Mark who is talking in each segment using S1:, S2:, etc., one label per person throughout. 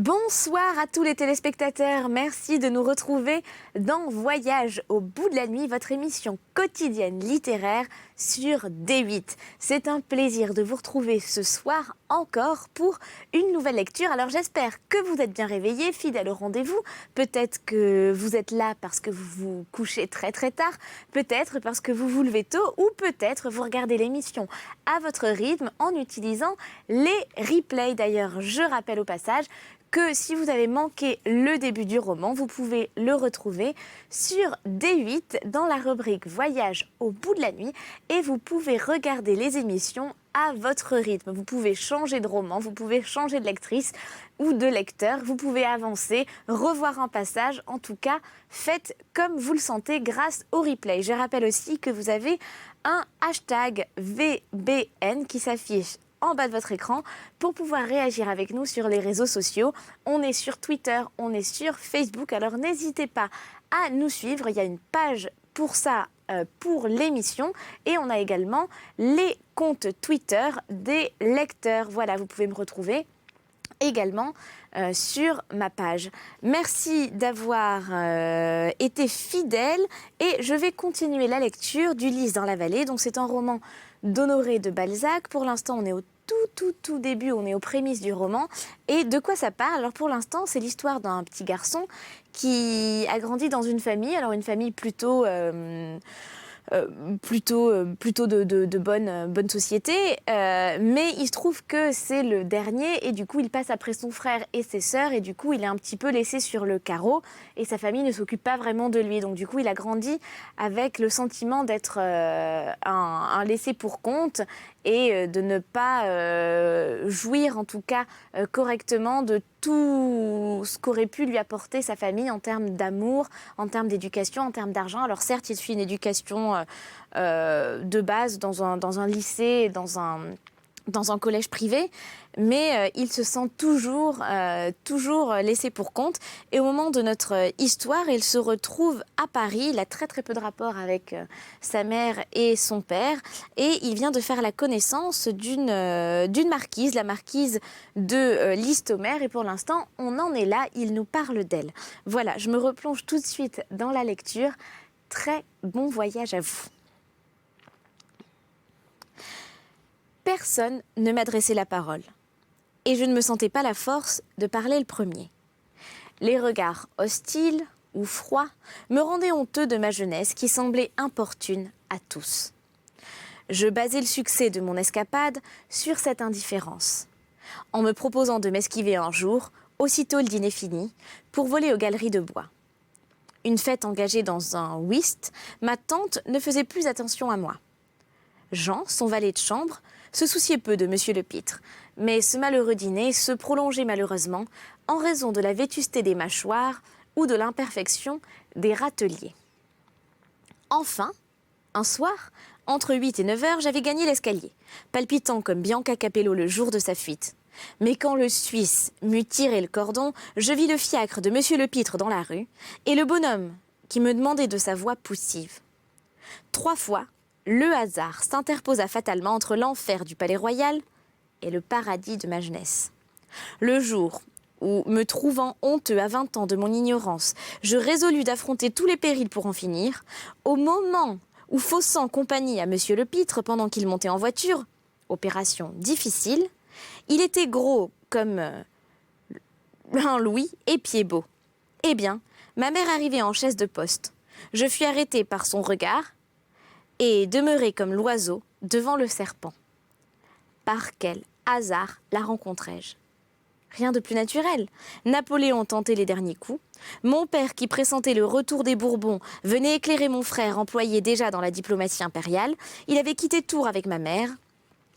S1: Bonsoir à tous les téléspectateurs, merci de nous retrouver dans Voyage au bout de la nuit, votre émission quotidienne littéraire sur D8. C'est un plaisir de vous retrouver ce soir encore pour une nouvelle lecture. Alors j'espère que vous êtes bien réveillés, fidèles au rendez-vous. Peut-être que vous êtes là parce que vous vous couchez très très tard, peut-être parce que vous vous levez tôt ou peut-être vous regardez l'émission à votre rythme en utilisant les replays. D'ailleurs, je rappelle au passage que si vous avez manqué le début du roman, vous pouvez le retrouver sur D8 dans la rubrique Voyage au bout de la nuit et vous pouvez regarder les émissions à votre rythme. Vous pouvez changer de roman, vous pouvez changer de lectrice ou de lecteur, vous pouvez avancer, revoir un passage. En tout cas, faites comme vous le sentez grâce au replay. Je rappelle aussi que vous avez un hashtag VBN qui s'affiche en bas de votre écran pour pouvoir réagir avec nous sur les réseaux sociaux. On est sur Twitter, on est sur Facebook, alors n'hésitez pas à nous suivre. Il y a une page pour ça, pour l'émission, et on a également les comptes Twitter des lecteurs. Voilà, vous pouvez me retrouver également sur ma page. Merci d'avoir été fidèle et je vais continuer la lecture d'Ulysse dans la vallée. Donc c'est un roman d'Honoré de Balzac. Pour l'instant, on est au tout début, on est aux prémices du roman. Et de quoi ça parle? Alors pour l'instant, c'est l'histoire d'un petit garçon qui a grandi dans une famille, alors une famille plutôt de bonne société, mais il se trouve que c'est le dernier et du coup il passe après son frère et ses sœurs et du coup il est un petit peu laissé sur le carreau et sa famille ne s'occupe pas vraiment de lui, donc du coup il a grandi avec le sentiment d'être un laissé pour compte et de ne pas jouir en tout cas correctement de tout ce qu'aurait pu lui apporter sa famille en termes d'amour, en termes d'éducation, en termes d'argent. Alors certes, il suit une éducation de base dans un lycée, dans un collège privé, mais il se sent toujours laissé pour compte. Et au moment de notre histoire, il se retrouve à Paris. Il a très peu de rapport avec sa mère et son père. Et il vient de faire la connaissance d'une marquise, la marquise de Listomère. Et pour l'instant, on en est là. Il nous parle d'elle. Voilà, je me replonge tout de suite dans la lecture. Très bon voyage à vous. Personne ne m'adressait la parole, et je ne me sentais pas la force de parler le premier. Les regards hostiles ou froids me rendaient honteux de ma jeunesse qui semblait importune à tous. Je basais le succès de mon escapade sur cette indifférence. En me proposant de m'esquiver un jour, aussitôt le dîner fini, pour voler aux galeries de bois. Une fête engagée dans un whist, ma tante ne faisait plus attention à moi. Jean, son valet de chambre, se souciait peu de Monsieur Lepître, mais ce malheureux dîner se prolongeait malheureusement en raison de la vétusté des mâchoires ou de l'imperfection des râteliers. Enfin, un soir, entre 8 et 9 heures, j'avais gagné l'escalier, palpitant comme Bianca Capello le jour de sa fuite. Mais quand le Suisse m'eut tiré le cordon, je vis le fiacre de Monsieur Lepître dans la rue et le bonhomme qui me demandait de sa voix poussive. 3 fois, le hasard s'interposa fatalement entre l'enfer du palais royal et le paradis de ma jeunesse. Le jour où, me trouvant honteux à 20 ans de mon ignorance, je résolus d'affronter tous les périls pour en finir, au moment où, faussant compagnie à Monsieur Lepître pendant qu'il montait en voiture, opération difficile, il était gros comme un louis et pied beau. Eh bien, ma mère arrivait en chaise de poste. Je fus arrêtée par son regard et demeuré comme l'oiseau devant le serpent. Par quel hasard la rencontrai-je? Rien de plus naturel. Napoléon tentait les derniers coups. Mon père, qui pressentait le retour des Bourbons, venait éclairer mon frère, employé déjà dans la diplomatie impériale. Il avait quitté Tours avec ma mère.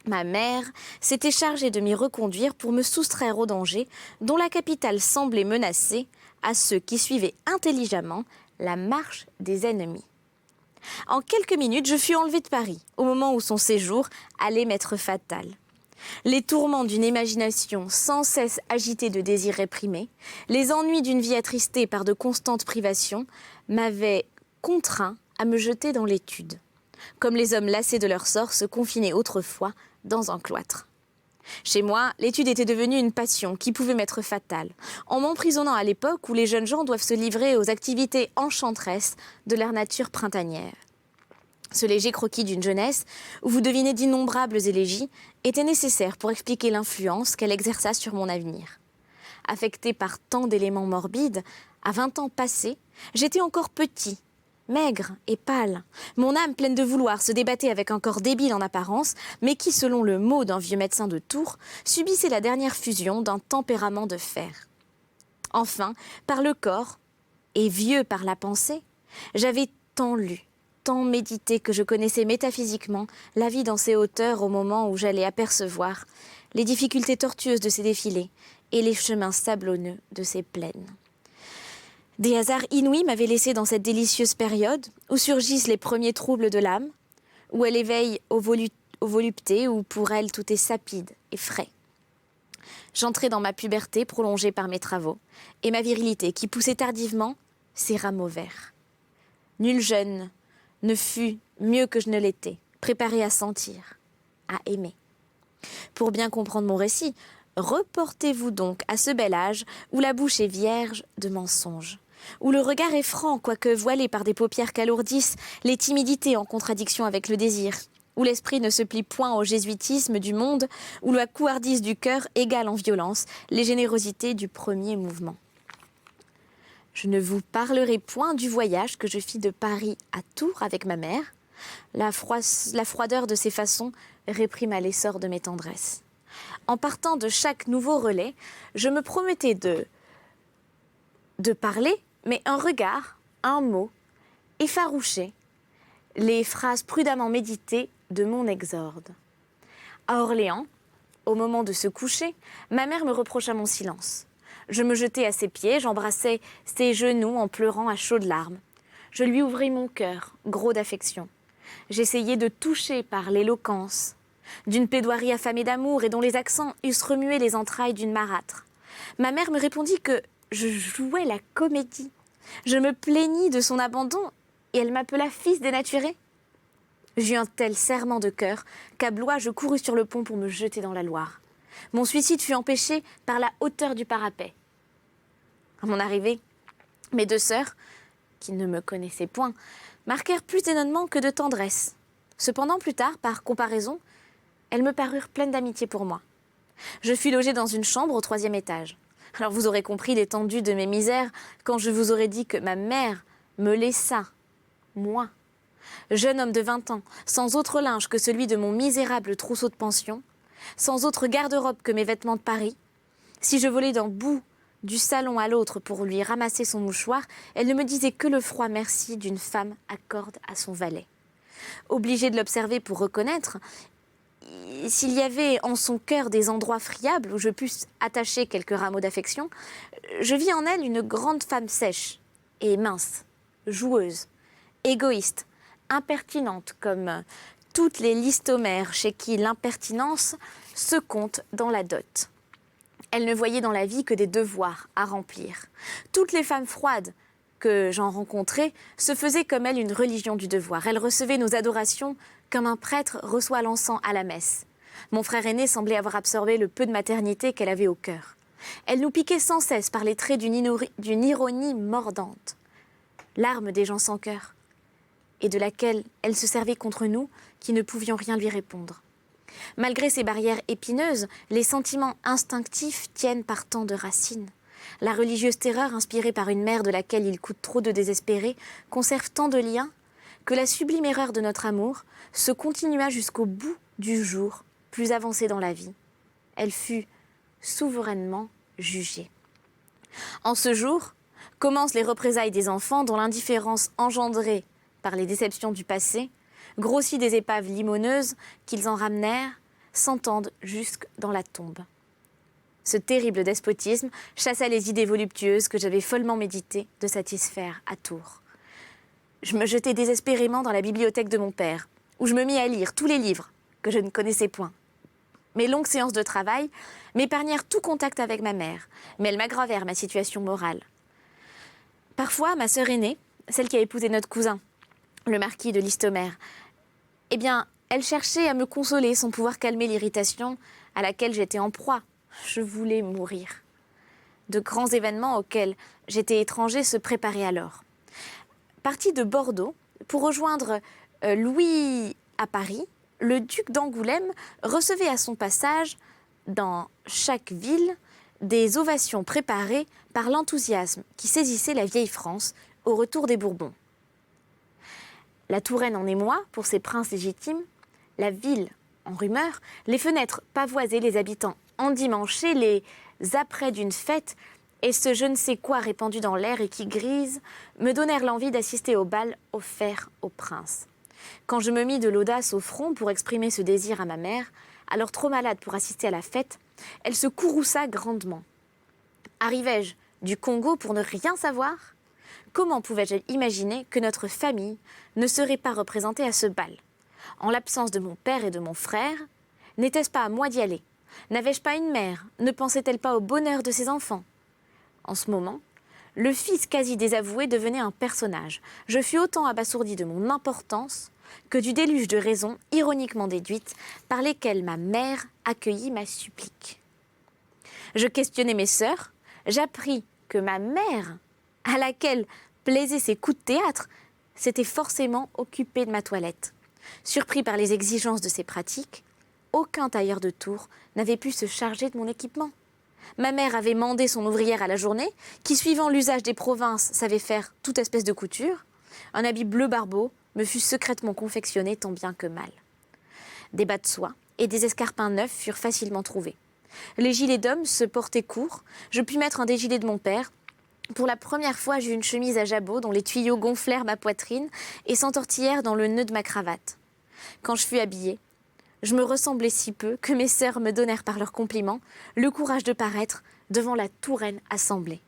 S1: Ma mère s'était chargée de m'y reconduire pour me soustraire au danger dont la capitale semblait menacée à ceux qui suivaient intelligemment la marche des ennemis. En quelques minutes, je fus enlevée de Paris, au moment où son séjour allait m'être fatal. Les tourments d'une imagination sans cesse agitée de désirs réprimés, les ennuis d'une vie attristée par de constantes privations, m'avaient contraint à me jeter dans l'étude, comme les hommes lassés de leur sort se confinaient autrefois dans un cloître. Chez moi, l'étude était devenue une passion qui pouvait m'être fatale, en m'emprisonnant à l'époque où les jeunes gens doivent se livrer aux activités enchanteresses de leur nature printanière. Ce léger croquis d'une jeunesse, où vous devinez d'innombrables élégies, était nécessaire pour expliquer l'influence qu'elle exerça sur mon avenir. Affectée par tant d'éléments morbides, à 20 ans passés, j'étais encore petit, maigre et pâle. Mon âme pleine de vouloir se débattait avec un corps débile en apparence, mais qui, selon le mot d'un vieux médecin de Tours, subissait la dernière fusion d'un tempérament de fer. Enfin, par le corps, et vieux par la pensée, j'avais tant lu, tant médité que je connaissais métaphysiquement la vie dans ses hauteurs au moment où j'allais apercevoir les difficultés tortueuses de ses défilés et les chemins sablonneux de ses plaines. Des hasards inouïs m'avaient laissé dans cette délicieuse période où surgissent les premiers troubles de l'âme, où elle éveille aux voluptés, où pour elle tout est sapide et frais. J'entrais dans ma puberté prolongée par mes travaux, et ma virilité qui poussait tardivement ses rameaux verts. Nul jeune ne fut mieux que je ne l'étais, préparé à sentir, à aimer. Pour bien comprendre mon récit, reportez-vous donc à ce bel âge où la bouche est vierge de mensonges, où le regard est franc, quoique voilé par des paupières qu'alourdissent les timidités en contradiction avec le désir, où l'esprit ne se plie point au jésuitisme du monde, où la couardise du cœur égale en violence les générosités du premier mouvement. Je ne vous parlerai point du voyage que je fis de Paris à Tours avec ma mère. La froideur de ses façons réprima l'essor de mes tendresses. En partant de chaque nouveau relais, je me promettais de parler, mais un regard, un mot, effarouché, les phrases prudemment méditées de mon exorde. À Orléans, au moment de se coucher, ma mère me reprocha mon silence. Je me jetai à ses pieds, j'embrassai ses genoux en pleurant à chaudes larmes. Je lui ouvris mon cœur, gros d'affection. J'essayai de toucher par l'éloquence d'une plaidoirie affamée d'amour et dont les accents eussent remué les entrailles d'une marâtre. Ma mère me répondit que je jouais la comédie. Je me plaignis de son abandon et elle m'appela fils dénaturé. J'eus un tel serrement de cœur qu'à Blois, je courus sur le pont pour me jeter dans la Loire. Mon suicide fut empêché par la hauteur du parapet. À mon arrivée, mes deux sœurs, qui ne me connaissaient point, marquèrent plus d'étonnement que de tendresse. Cependant, plus tard, par comparaison, elles me parurent pleines d'amitié pour moi. Je fus logée dans une chambre au 3e étage. Alors vous aurez compris l'étendue de mes misères quand je vous aurai dit que ma mère me laissa, moi, jeune homme de 20 ans, sans autre linge que celui de mon misérable trousseau de pension, sans autre garde-robe que mes vêtements de Paris. Si je volais d'un bout du salon à l'autre pour lui ramasser son mouchoir, elle ne me disait que le froid merci d'une femme accorde à son valet. Obligée de l'observer pour reconnaître s'il y avait en son cœur des endroits friables où je pusse attacher quelques rameaux d'affection, je vis en elle une grande femme sèche et mince, joueuse, égoïste, impertinente comme toutes les listomères chez qui l'impertinence se compte dans la dot. Elle ne voyait dans la vie que des devoirs à remplir. Toutes les femmes froides que j'en rencontrais se faisaient comme elle une religion du devoir. Elles recevaient nos adorations comme un prêtre reçoit l'encens à la messe. Mon frère aîné semblait avoir absorbé le peu de maternité qu'elle avait au cœur. Elle nous piquait sans cesse par les traits d'une ironie mordante, l'arme des gens sans cœur, et de laquelle elle se servait contre nous qui ne pouvions rien lui répondre. Malgré ces barrières épineuses, les sentiments instinctifs tiennent par tant de racines. La religieuse terreur inspirée par une mère de laquelle il coûte trop de désespérer conserve tant de liens que la sublime erreur de notre amour se continua jusqu'au bout du jour, plus avancé dans la vie. Elle fut souverainement jugée. En ce jour commencent les représailles des enfants dont l'indifférence engendrée par les déceptions du passé, grossie des épaves limoneuses qu'ils en ramenèrent, s'entendent jusque dans la tombe. Ce terrible despotisme chassa les idées voluptueuses que j'avais follement médité de satisfaire à Tours. Je me jetai désespérément dans la bibliothèque de mon père, où je me mis à lire tous les livres que je ne connaissais point. Mes longues séances de travail m'épargnèrent tout contact avec ma mère, mais elles m'aggravèrent ma situation morale. Parfois, ma sœur aînée, celle qui a épousé notre cousin, le marquis de Listomère, elle cherchait à me consoler sans pouvoir calmer l'irritation à laquelle j'étais en proie. Je voulais mourir. De grands événements auxquels j'étais étranger se préparaient alors. Parti de Bordeaux pour rejoindre Louis à Paris, le duc d'Angoulême recevait à son passage, dans chaque ville, des ovations préparées par l'enthousiasme qui saisissait la vieille France au retour des Bourbons. La Touraine en émoi pour ses princes légitimes, la ville en rumeur, les fenêtres pavoisées, les habitants endimanchés, les apprêts d'une fête et ce je ne sais quoi répandu dans l'air et qui grise me donnèrent l'envie d'assister au bal offert au prince. Quand je me mis de l'audace au front pour exprimer ce désir à ma mère, alors trop malade pour assister à la fête, elle se courrouça grandement. Arrivais-je du Congo pour ne rien savoir ? Comment pouvais-je imaginer que notre famille ne serait pas représentée à ce bal ? En l'absence de mon père et de mon frère, n'était-ce pas à moi d'y aller ? N'avais-je pas une mère ? Ne pensait-elle pas au bonheur de ses enfants ? En ce moment, le fils quasi désavoué devenait un personnage. Je fus autant abasourdi de mon importance que du déluge de raisons ironiquement déduites par lesquelles ma mère accueillit ma supplique. Je questionnai mes sœurs, j'appris que ma mère, à laquelle plaisaient ces coups de théâtre, s'était forcément occupée de ma toilette. Surpris par les exigences de ces pratiques, aucun tailleur de Tours n'avait pu se charger de mon équipement. Ma mère avait mandé son ouvrière à la journée, qui, suivant l'usage des provinces, savait faire toute espèce de couture. Un habit bleu barbeau me fut secrètement confectionné tant bien que mal. Des bas de soie et des escarpins neufs furent facilement trouvés. Les gilets d'homme se portaient courts. Je pus mettre un des gilets de mon père. Pour la première fois, j'eus une chemise à jabot dont les tuyaux gonflèrent ma poitrine et s'entortillèrent dans le nœud de ma cravate. Quand je fus habillée, je me ressemblais si peu que mes sœurs me donnèrent par leurs compliments le courage de paraître devant la Touraine assemblée.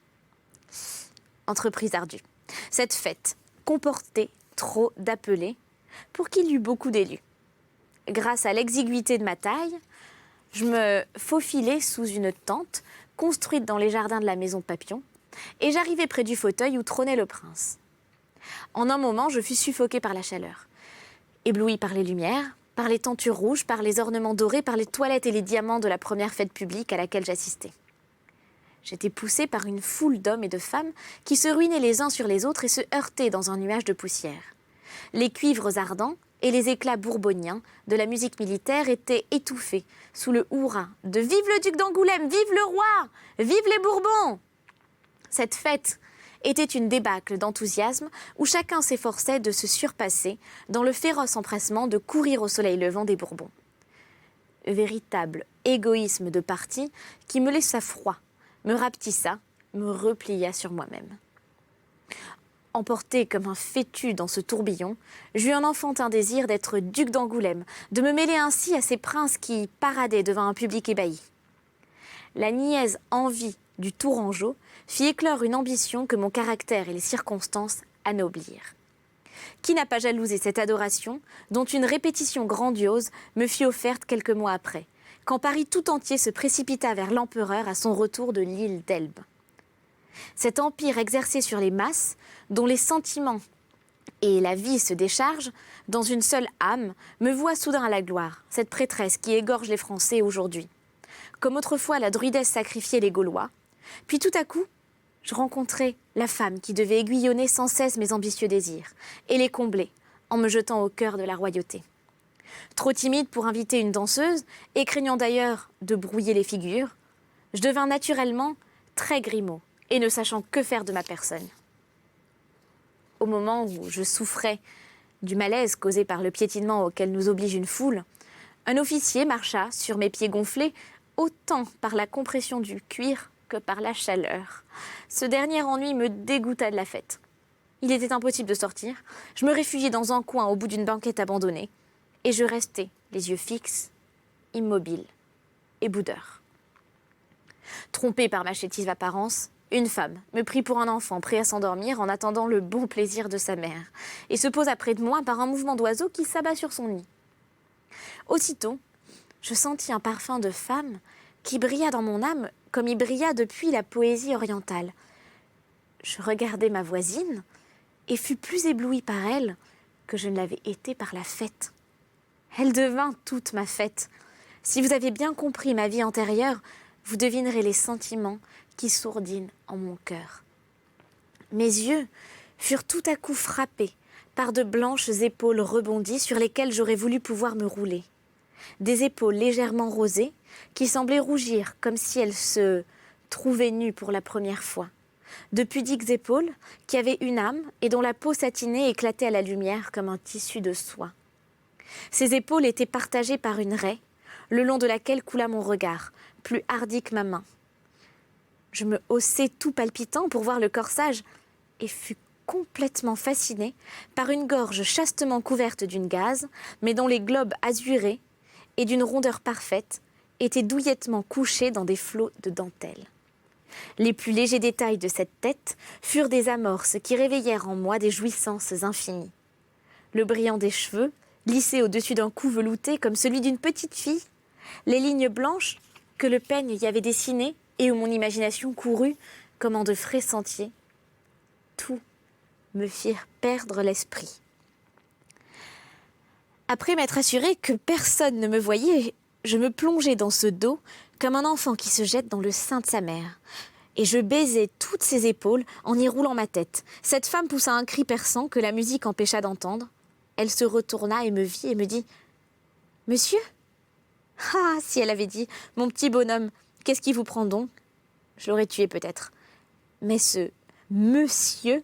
S1: Entreprise ardue. Cette fête comportait trop d'appelés pour qu'il y eût beaucoup d'élus. Grâce à l'exiguïté de ma taille, je me faufilai sous une tente construite dans les jardins de la maison Papillon et j'arrivai près du fauteuil où trônait le prince. En un moment, je fus suffoquée par la chaleur. Éblouie par les lumières, par les tentures rouges, par les ornements dorés, par les toilettes et les diamants de la première fête publique à laquelle j'assistais. J'étais poussée par une foule d'hommes et de femmes qui se ruinaient les uns sur les autres et se heurtaient dans un nuage de poussière. Les cuivres ardents et les éclats bourboniens de la musique militaire étaient étouffés sous le hurrah de « Vive le duc d'Angoulême, vive le roi, vive les Bourbons !» Cette fête était une débâcle d'enthousiasme où chacun s'efforçait de se surpasser dans le féroce empressement de courir au soleil levant des Bourbons. Véritable égoïsme de parti qui me laissa froid, me rapetissa, me replia sur moi-même. Emporté comme un fétu dans ce tourbillon, j'eus un enfantin désir d'être duc d'Angoulême, de me mêler ainsi à ces princes qui paradaient devant un public ébahi. La niaise envie du Tourangeau fit éclore une ambition que mon caractère et les circonstances anoblirent. Qui n'a pas jalousé cette adoration dont une répétition grandiose me fut offerte quelques mois après, quand Paris tout entier se précipita vers l'empereur à son retour de l'île d'Elbe. Cet empire exercé sur les masses, dont les sentiments et la vie se déchargent dans une seule âme, me voit soudain à la gloire, cette prêtresse qui égorge les Français aujourd'hui. Comme autrefois la druidesse sacrifiait les Gaulois, puis tout à coup, je rencontrai la femme qui devait aiguillonner sans cesse mes ambitieux désirs et les combler en me jetant au cœur de la royauté. Trop timide pour inviter une danseuse et craignant d'ailleurs de brouiller les figures, je devins naturellement très grimaud et ne sachant que faire de ma personne. Au moment où je souffrais du malaise causé par le piétinement auquel nous oblige une foule, un officier marcha sur mes pieds gonflés autant par la compression du cuir que par la chaleur. Ce dernier ennui me dégoûta de la fête. Il était impossible de sortir. Je me réfugiai dans un coin au bout d'une banquette abandonnée et je restai, les yeux fixes, immobile et boudeur. Trompée par ma chétive apparence, une femme me prit pour un enfant prêt à s'endormir en attendant le bon plaisir de sa mère et se posa près de moi par un mouvement d'oiseau qui s'abat sur son nid. Aussitôt, je sentis un parfum de femme qui brilla dans mon âme comme il brilla depuis la poésie orientale. Je regardai ma voisine et fus plus éblouie par elle que je ne l'avais été par la fête. Elle devint toute ma fête. Si vous avez bien compris ma vie antérieure, vous devinerez les sentiments qui sourdinent en mon cœur. Mes yeux furent tout à coup frappés par de blanches épaules rebondies sur lesquelles j'aurais voulu pouvoir me rouler. Des épaules légèrement rosées qui semblaient rougir comme si elles se trouvaient nues pour la première fois. De pudiques épaules qui avaient une âme et dont la peau satinée éclatait à la lumière comme un tissu de soie. Ces épaules étaient partagées par une raie, le long de laquelle coula mon regard, plus hardi que ma main. Je me haussai tout palpitant pour voir le corsage et fus complètement fascinée par une gorge chastement couverte d'une gaze, mais dont les globes azurés et d'une rondeur parfaite étaient douillettement couchés dans des flots de dentelle. Les plus légers détails de cette tête furent des amorces qui réveillèrent en moi des jouissances infinies. Le brillant des cheveux, lissés au-dessus d'un cou velouté comme celui d'une petite fille, les lignes blanches que le peigne y avait dessinées et où mon imagination courut comme en de frais sentiers, tout me firent perdre l'esprit. Après m'être assurée que personne ne me voyait, je me plongeai dans ce dos comme un enfant qui se jette dans le sein de sa mère. Et je baisai toutes ses épaules en y roulant ma tête. Cette femme poussa un cri perçant que la musique empêcha d'entendre. Elle se retourna et me vit et me dit « Monsieur ?» Ah, si elle avait dit « Mon petit bonhomme, qu'est-ce qui vous prend donc ?» Je l'aurais tué peut-être. Mais ce « monsieur »,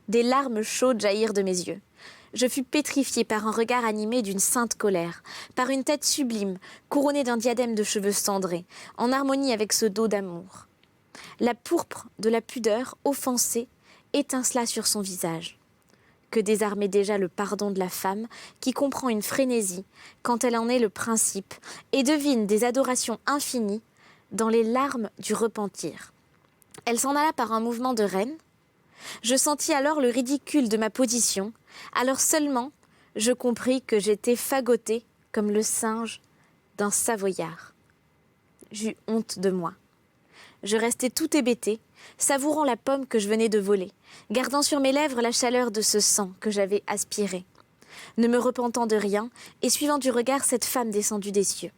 S1: des larmes chaudes jaillirent de mes yeux. Je fus pétrifiée par un regard animé d'une sainte colère, par une tête sublime, couronnée d'un diadème de cheveux cendrés, en harmonie avec ce dos d'amour. La pourpre de la pudeur, offensée, étincela sur son visage. Que désarmait déjà le pardon de la femme qui comprend une frénésie quand elle en est le principe et devine des adorations infinies dans les larmes du repentir. Elle s'en alla par un mouvement de reine. Je sentis alors le ridicule de ma position. Alors seulement, je compris que j'étais fagotée comme le singe d'un Savoyard. J'eus honte de moi. Je restai tout hébétée, savourant la pomme que je venais de voler, gardant sur mes lèvres la chaleur de ce sang que j'avais aspiré, ne me repentant de rien et suivant du regard cette femme descendue des cieux.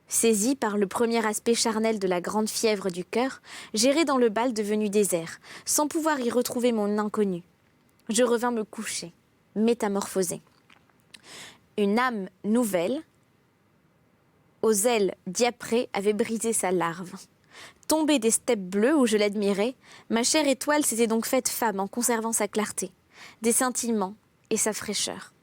S1: Saisie par le premier aspect charnel de la grande fièvre du cœur, j'errai dans le bal devenu désert, sans pouvoir y retrouver mon inconnu. Je revins me coucher, métamorphosée. Une âme nouvelle, aux ailes diaprées, avait brisé sa larve. Tombée des steppes bleues où je l'admirais, ma chère étoile s'était donc faite femme en conservant sa clarté, des scintillements et sa fraîcheur.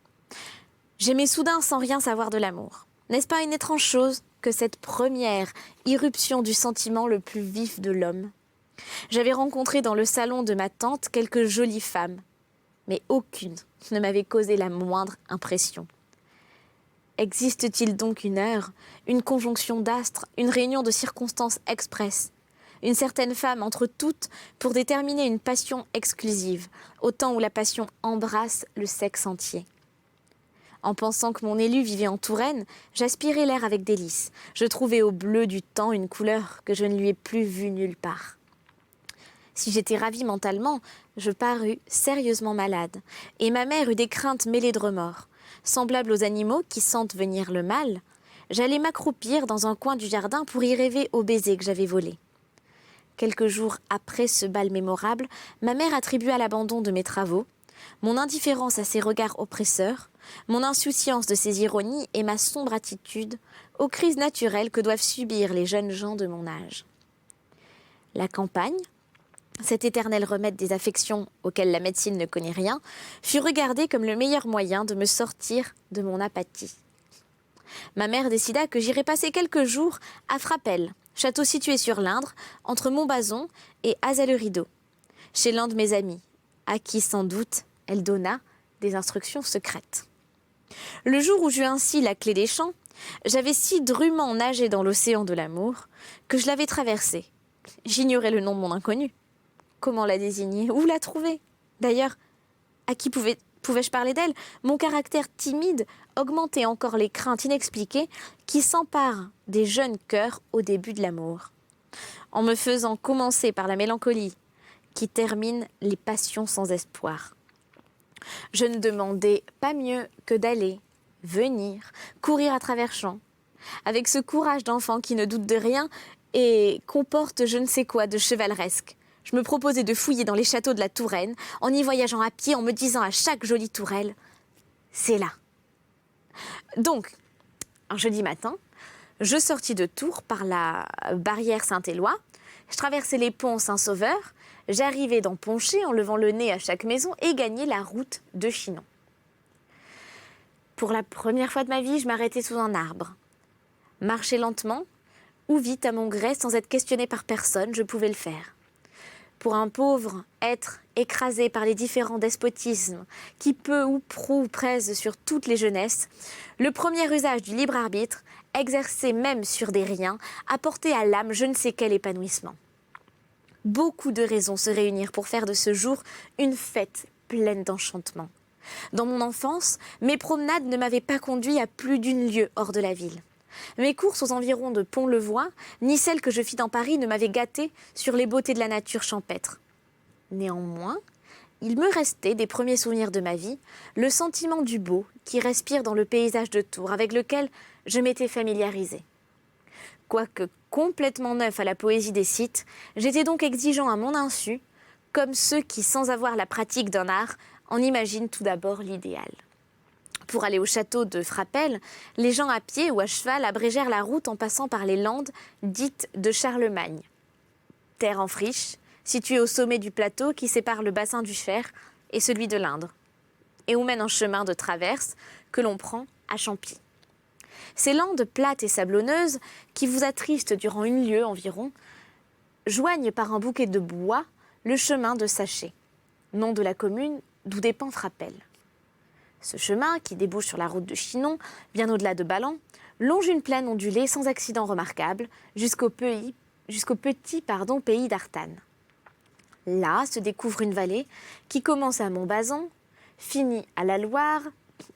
S1: J'aimais soudain sans rien savoir de l'amour. N'est-ce pas une étrange chose que cette première irruption du sentiment le plus vif de l'homme? J'avais rencontré dans le salon de ma tante quelques jolies femmes, mais aucune ne m'avait causé la moindre impression. Existe-t-il donc une heure, une conjonction d'astres, une réunion de circonstances expresses, une certaine femme entre toutes pour déterminer une passion exclusive, au temps où la passion embrasse le sexe entier? En pensant que mon élu vivait en Touraine, j'aspirais l'air avec délice. Je trouvais au bleu du temps une couleur que je ne lui ai plus vue nulle part. Si j'étais ravie mentalement, je parus sérieusement malade, et ma mère eut des craintes mêlées de remords. Semblable aux animaux qui sentent venir le mal, j'allais m'accroupir dans un coin du jardin pour y rêver au baiser que j'avais volé. Quelques jours après ce bal mémorable, ma mère attribua l'abandon de mes travaux, mon indifférence à ses regards oppresseurs, mon insouciance de ses ironies et ma sombre attitude aux crises naturelles que doivent subir les jeunes gens de mon âge. La campagne, cet éternel remède des affections auquel la médecine ne connaît rien, fut regardée comme le meilleur moyen de me sortir de mon apathie. Ma mère décida que j'irais passer quelques jours à Frappel, château situé sur l'Indre, entre Montbazon et Azay-le-Rideau, chez l'un de mes amis, à qui sans doute elle donna des instructions secrètes. Le jour où j'eus ainsi la clé des champs, j'avais si drûment nagé dans l'océan de l'amour que je l'avais traversé. J'ignorais le nom de mon inconnu. Comment la désigner? Où la trouver? D'ailleurs, à qui pouvais-je parler d'elle? Mon caractère timide augmentait encore les craintes inexpliquées qui s'emparent des jeunes cœurs au début de l'amour, en me faisant commencer par la mélancolie qui termine les passions sans espoir. Je ne demandais pas mieux que d'aller, venir, courir à travers champs, avec ce courage d'enfant qui ne doute de rien et comporte je ne sais quoi de chevaleresque. Je me proposais de fouiller dans les châteaux de la Touraine, en y voyageant à pied, en me disant à chaque jolie tourelle « c'est là ». Donc, un jeudi matin, je sortis de Tours par la barrière Saint-Éloi, je traversais les ponts Saint-Sauveur, j'arrivais dans Poncher en levant le nez à chaque maison et gagnais la route de Chinon. Pour la première fois de ma vie, je m'arrêtais sous un arbre. Marcher lentement ou vite à mon gré sans être questionnée par personne, je pouvais le faire. Pour un pauvre être écrasé par les différents despotismes qui peu ou prou pressent sur toutes les jeunesses, le premier usage du libre arbitre, exercé même sur des riens, apportait à l'âme je ne sais quel épanouissement. Beaucoup de raisons se réunirent pour faire de ce jour une fête pleine d'enchantement. Dans mon enfance, mes promenades ne m'avaient pas conduit à plus d'une lieue hors de la ville. Mes courses aux environs de Pont-le-Voix, ni celles que je fis dans Paris ne m'avaient gâtée sur les beautés de la nature champêtre. Néanmoins, il me restait des premiers souvenirs de ma vie, le sentiment du beau qui respire dans le paysage de Tours avec lequel je m'étais familiarisée. Quoique complètement neuf à la poésie des sites, j'étais donc exigeant à mon insu, comme ceux qui, sans avoir la pratique d'un art, en imaginent tout d'abord l'idéal. Pour aller au château de Frapesle, les gens à pied ou à cheval abrégèrent la route en passant par les landes dites de Charlemagne. Terre en friche, située au sommet du plateau qui sépare le bassin du Cher et celui de l'Indre, et où mène un chemin de traverse que l'on prend à Champy. Ces landes plates et sablonneuses, qui vous attristent durant une lieue environ, joignent par un bouquet de bois le chemin de Saché, nom de la commune d'où dépend Frapesle. Ce chemin, qui débouche sur la route de Chinon, bien au-delà de Ballan, longe une plaine ondulée sans accident remarquable jusqu'au petit pays d'Artanne. Là se découvre une vallée qui commence à Montbazon, finit à la Loire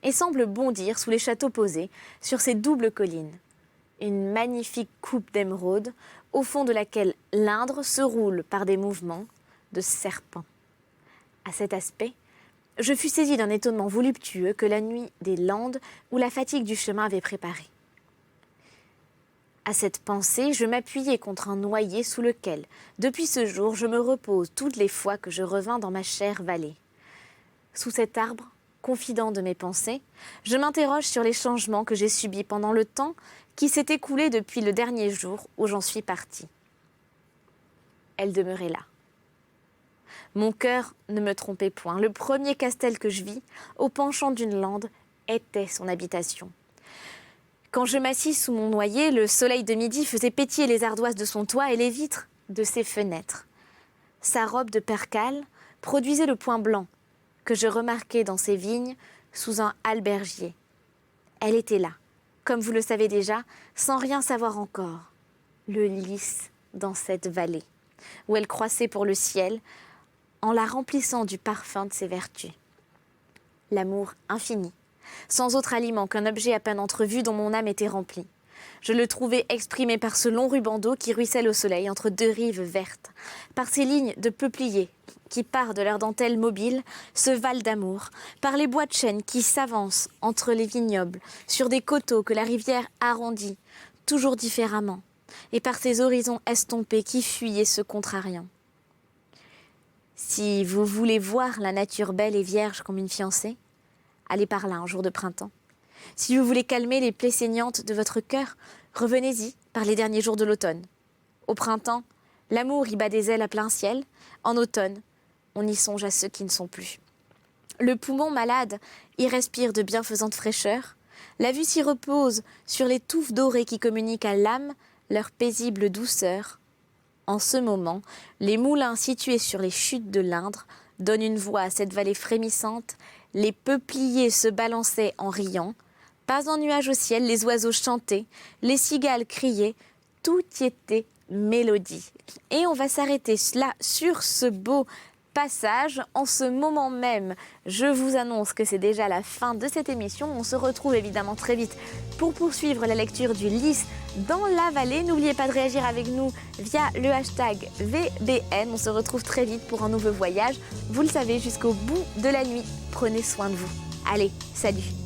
S1: et semble bondir sous les châteaux posés sur ces doubles collines. Une magnifique coupe d'émeraude au fond de laquelle l'Indre se roule par des mouvements de serpent. À cet aspect, je fus saisie d'un étonnement voluptueux que la nuit des Landes où la fatigue du chemin avait préparé. À cette pensée, je m'appuyai contre un noyer sous lequel, depuis ce jour, je me repose toutes les fois que je revins dans ma chère vallée. Sous cet arbre, confident de mes pensées, je m'interroge sur les changements que j'ai subis pendant le temps qui s'est écoulé depuis le dernier jour où j'en suis partie. Elle demeurait là. Mon cœur ne me trompait point. Le premier castel que je vis, au penchant d'une lande, était son habitation. Quand je m'assis sous mon noyer, le soleil de midi faisait pétiller les ardoises de son toit et les vitres de ses fenêtres. Sa robe de percale produisait le point blanc que je remarquais dans ses vignes sous un albergier. Elle était là, comme vous le savez déjà, sans rien savoir encore, le lys dans cette vallée, où elle croissait pour le ciel, en la remplissant du parfum de ses vertus. L'amour infini, sans autre aliment qu'un objet à peine entrevu dont mon âme était remplie. Je le trouvais exprimé par ce long ruban d'eau qui ruisselle au soleil entre deux rives vertes, par ces lignes de peupliers qui, par de leur dentelle mobile, se valent d'amour, par les bois de chêne qui s'avancent entre les vignobles, sur des coteaux que la rivière arrondit, toujours différemment, et par ces horizons estompés qui fuient et se contrariant. Si vous voulez voir la nature belle et vierge comme une fiancée, allez par là un jour de printemps. Si vous voulez calmer les plaies saignantes de votre cœur, revenez-y par les derniers jours de l'automne. Au printemps, l'amour y bat des ailes à plein ciel. En automne, on y songe à ceux qui ne sont plus. Le poumon malade y respire de bienfaisantes fraîcheurs. La vue s'y repose sur les touffes dorées qui communiquent à l'âme leur paisible douceur. En ce moment, les moulins situés sur les chutes de l'Indre donnent une voix à cette vallée frémissante. Les peupliers se balançaient en riant. Pas un nuage au ciel, les oiseaux chantaient, les cigales criaient. Tout y était mélodie. Et on va s'arrêter là sur ce beau passage. En ce moment même, je vous annonce que c'est déjà la fin de cette émission. On se retrouve évidemment très vite pour poursuivre la lecture du Lys dans la vallée. N'oubliez pas de réagir avec nous via le hashtag VBN. On se retrouve très vite pour un nouveau voyage. Vous le savez, jusqu'au bout de la nuit. Prenez soin de vous. Allez, salut!